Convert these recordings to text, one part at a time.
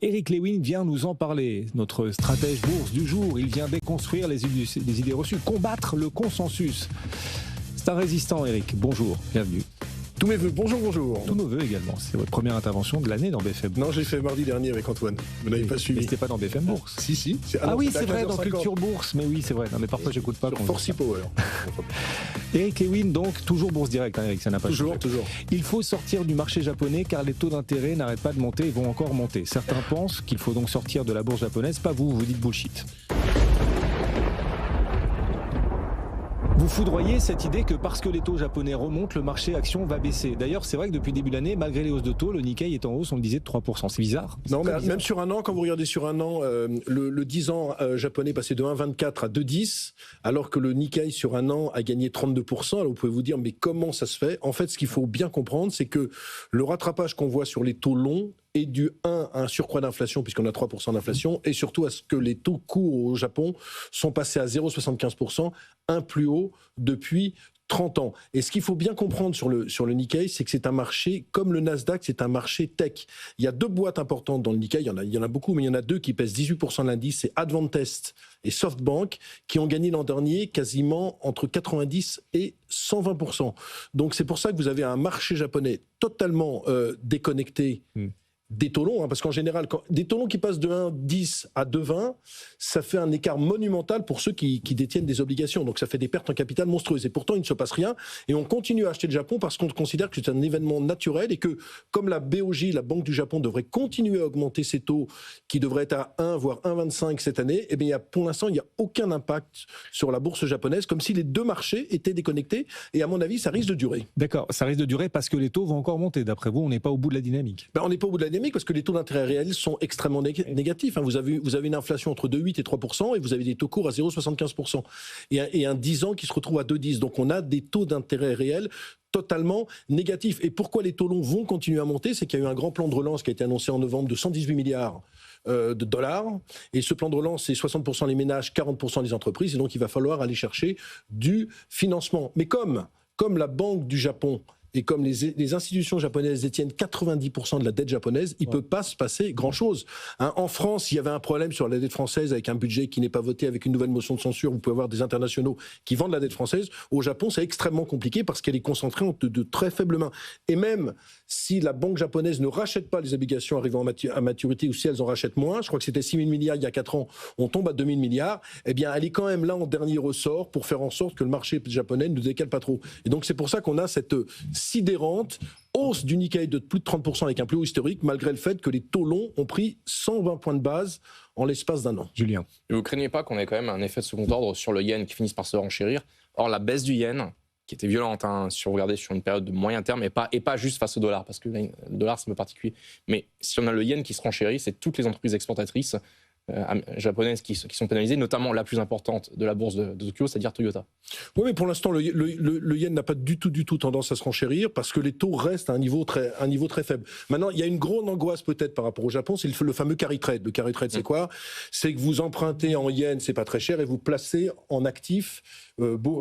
Eric Lewin vient nous en parler. Notre stratège bourse du jour, il vient déconstruire les idées reçues, combattre le consensus. C'est un résistant, Eric. Bonjour, bienvenue. Tous mes vœux, bonjour. Tous nos vœux également. C'est votre première intervention de l'année dans BFM Bourse. Non, j'ai fait mardi dernier avec Antoine. Vous n'avez pas suivi. Mais c'était pas dans BFM Bourse. Si. Oui, c'est vrai, dans Culture Bourse. Mais oui, c'est vrai. Non, mais parfois, j'écoute pas. Sur Forcy Power. Eric Lewin, donc, toujours Bourse Direct, Eric, ça n'a pas changé. Toujours. Il faut sortir du marché japonais car les taux d'intérêt n'arrêtent pas de monter et vont encore monter. Certains pensent qu'il faut donc sortir de la bourse japonaise. Pas vous, vous dites bullshit. Vous foudroyez cette idée que parce que les taux japonais remontent, le marché action va baisser. D'ailleurs, c'est vrai que depuis le début de l'année, malgré les hausses de taux, le Nikkei est en hausse, on le disait, de 3%. C'est bizarre. Non, mais même sur un an, quand vous regardez sur un an, le 10 ans japonais passait de 1,24 à 2,10, alors que le Nikkei sur un an a gagné 32%. Alors vous pouvez vous dire, mais comment ça se fait ? En fait, ce qu'il faut bien comprendre, c'est que le rattrapage qu'on voit sur les taux longs est dû, à un surcroît d'inflation, puisqu'on a 3% d'inflation, et surtout à ce que les taux courts au Japon sont passés à 0,75%, un plus haut depuis 30 ans. Et ce qu'il faut bien comprendre sur le Nikkei, c'est que c'est un marché, comme le Nasdaq, c'est un marché tech. Il y a deux boîtes importantes dans le Nikkei, il y en a beaucoup, mais il y en a deux qui pèsent 18% de l'indice, c'est Advantest et SoftBank, qui ont gagné l'an dernier quasiment entre 90 et 120%. Donc c'est pour ça que vous avez un marché japonais totalement déconnecté des taux longs, parce qu'en général, des taux longs qui passent de 1,10 à 2,20, ça fait un écart monumental pour ceux qui détiennent des obligations. Donc ça fait des pertes en capital monstrueuses. Et pourtant, il ne se passe rien. Et on continue à acheter le Japon parce qu'on considère que c'est un événement naturel et que, comme la BOJ, la Banque du Japon, devrait continuer à augmenter ses taux, qui devraient être à 1, voire 1,25 cette année, eh bien, pour l'instant, il n'y a aucun impact sur la bourse japonaise, comme si les deux marchés étaient déconnectés. Et à mon avis, ça risque de durer. D'accord, ça risque de durer parce que les taux vont encore monter. D'après vous, on n'est pas au bout de la dynamique. On n'est pas au bout de la dynamique parce que les taux d'intérêt réels sont extrêmement négatifs. Vous avez une inflation entre 2,8 et 3% et vous avez des taux courts à 0,75%. Et un 10 ans qui se retrouve à 2,10. Donc on a des taux d'intérêt réels totalement négatifs. Et pourquoi les taux longs vont continuer à monter ? C'est qu'il y a eu un grand plan de relance qui a été annoncé en novembre de 118 milliards de dollars. Et ce plan de relance, c'est 60% les ménages, 40% les entreprises. Et donc il va falloir aller chercher du financement. Mais comme la Banque du Japon et comme les institutions japonaises détiennent 90% de la dette japonaise, il ne peut pas se passer grand-chose. En France, il y avait un problème sur la dette française avec un budget qui n'est pas voté, avec une nouvelle motion de censure. Vous pouvez avoir des internationaux qui vendent la dette française. Au Japon, c'est extrêmement compliqué parce qu'elle est concentrée entre de très faibles mains. Et même si la banque japonaise ne rachète pas les obligations arrivant à maturité, ou si elles en rachètent moins, je crois que c'était 6 000 milliards il y a 4 ans, on tombe à 2 000 milliards, eh bien, elle est quand même là en dernier ressort pour faire en sorte que le marché japonais ne décale pas trop. Et donc, c'est pour ça qu'on a cette sidérante hausse du Nikkei de plus de 30% avec un plus haut historique, malgré le fait que les taux longs ont pris 120 points de base en l'espace d'un an. Julien. Et vous ne craignez pas qu'on ait quand même un effet de second ordre sur le yen qui finisse par se renchérir ? Or, la baisse du yen, qui était violente, si vous regardez sur une période de moyen terme, et pas juste face au dollar, parce que le dollar c'est un peu particulier, mais si on a le yen qui se renchérit, c'est toutes les entreprises exportatrices japonaises qui sont pénalisées, notamment la plus importante de la bourse de Tokyo, c'est-à-dire Toyota. Oui, mais pour l'instant, le yen n'a pas du tout tendance à se renchérir parce que les taux restent à un niveau très faible. Maintenant, il y a une grande angoisse peut-être par rapport au Japon, c'est le fameux carry trade. Le carry trade, c'est quoi ? C'est que vous empruntez en yen, c'est pas très cher, et vous placez en actifs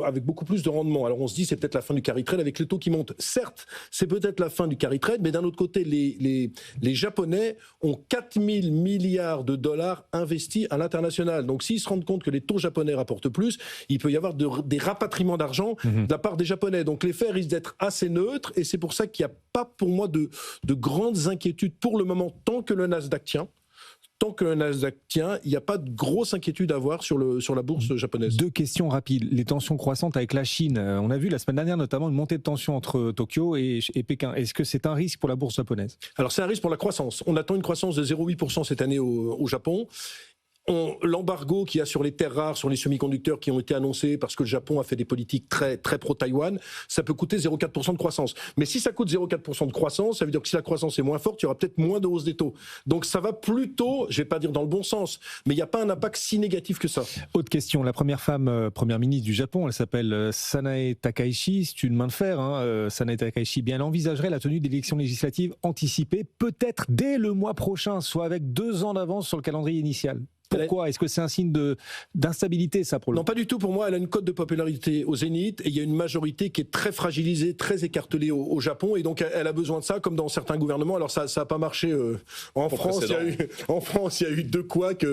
avec beaucoup plus de rendement. Alors on se dit, c'est peut-être la fin du carry trade avec les taux qui montent. Certes, c'est peut-être la fin du carry trade, mais d'un autre côté, les Japonais ont 4 000 milliards de dollars investis à l'international. Donc s'ils se rendent compte que les taux japonais rapportent plus, il peut y avoir des rapatriements d'argent de la part des Japonais. Donc l'effet risque d'être assez neutre, et c'est pour ça qu'il n'y a pas pour moi de grandes inquiétudes pour le moment, tant que le Nasdaq tient. Tant que le Nasdaq tient, il n'y a pas de grosse inquiétude à avoir sur la bourse japonaise. Deux questions rapides. Les tensions croissantes avec la Chine. On a vu la semaine dernière notamment une montée de tension entre Tokyo et Pékin. Est-ce que c'est un risque pour la bourse japonaise ? Alors c'est un risque pour la croissance. On attend une croissance de 0,8% cette année au Japon. L'embargo qu'il y a sur les terres rares, sur les semi-conducteurs qui ont été annoncés parce que le Japon a fait des politiques très, très pro-Taïwan, ça peut coûter 0,4% de croissance. Mais si ça coûte 0,4% de croissance, ça veut dire que si la croissance est moins forte, il y aura peut-être moins de hausse des taux. Donc ça va plutôt, je ne vais pas dire dans le bon sens, mais il n'y a pas un impact si négatif que ça. Autre question, la première femme première ministre du Japon, elle s'appelle Sanae Takaichi, c'est une main de fer. Sanae Takaichi, bien, elle envisagerait la tenue d'élections législatives anticipées, peut-être dès le mois prochain, soit avec 2 ans d'avance sur le calendrier initial. Pourquoi ? Est-ce que c'est un signe d'instabilité, ça, pour le Non, pas du tout. Pour moi, elle a une cote de popularité au zénith et il y a une majorité qui est très fragilisée, très écartelée au Japon. Et donc, elle a besoin de ça, comme dans certains gouvernements. Alors, ça n'a pas marché en France. En France, il y a eu 2 couacs,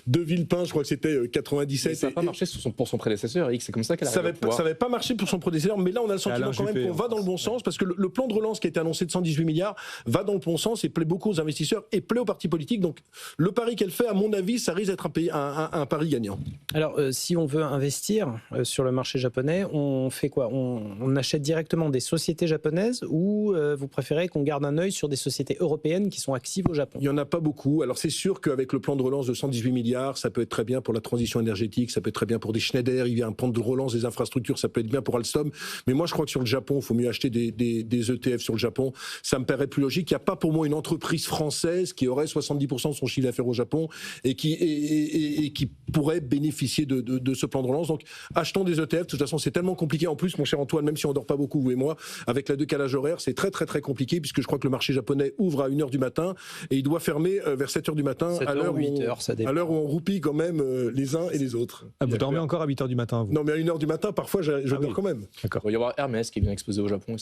2 Villepin, je crois que c'était 97. Mais ça n'a pas marché pour son prédécesseur, Eric. C'est comme ça qu'elle a arrivé au pouvoir. Ça n'avait pas marché pour son prédécesseur, mais là, on a le sentiment quand même qu'on va dans le bon sens, parce que le plan de relance qui a été annoncé de 118 milliards va dans le bon sens et plaît beaucoup aux investisseurs et plaît aux partis politiques. Donc, le pari qu'elle fait, à mon avis, ça risque d'être un pari gagnant. Alors, si on veut investir sur le marché japonais, on fait quoi ? On achète directement des sociétés japonaises ou vous préférez qu'on garde un œil sur des sociétés européennes qui sont actives au Japon ? Il n'y en a pas beaucoup. Alors, c'est sûr qu'avec le plan de relance de 118 milliards, ça peut être très bien pour la transition énergétique, ça peut être très bien pour des Schneider, il y a un plan de relance des infrastructures, ça peut être bien pour Alstom. Mais moi, je crois que sur le Japon, il faut mieux acheter des ETF sur le Japon. Ça me paraît plus logique. Il n'y a pas pour moi une entreprise française qui aurait 70% de son chiffre d'affaires au Japon et qui pourrait bénéficier de ce plan de relance. Donc, achetons des ETF. De toute façon, c'est tellement compliqué. En plus, mon cher Antoine, même si on ne dort pas beaucoup, vous et moi, avec la décalage horaire, c'est très, très, très compliqué puisque je crois que le marché japonais ouvre à 1h du matin et il doit fermer vers 7h du matin, 7h, à l'heure 8h, ça dépend. à l'heure où on roupille quand même les uns et les autres. Ah, vous dormez encore à 8h du matin, vous ? Non, mais à 1h du matin, parfois, je dors oui. quand même. D'accord. Il va y avoir Hermès qui est bien exposé au Japon.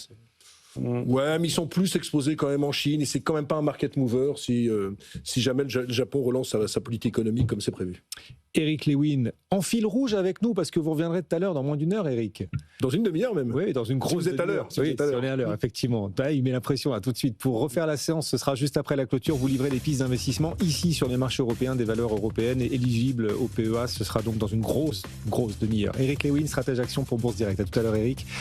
Ouais, mais ils sont plus exposés quand même en Chine et c'est quand même pas un market mover si jamais le Japon relance sa politique économique comme c'est prévu. Eric Lewin, en fil rouge avec nous, parce que vous reviendrez tout à l'heure dans moins d'1 heure, Eric. Dans une demi-heure même. Oui, dans une grosse vous êtes à l'heure. Oui, on est à l'heure, effectivement. Là, il met la pression là, tout de suite. Pour refaire la séance, ce sera juste après la clôture. Vous livrez les pistes d'investissement ici sur les marchés européens, des valeurs européennes et éligibles au PEA. Ce sera donc dans une grosse demi-heure. Eric Lewin, stratège action pour Bourse Direct. À tout à l'heure, Eric.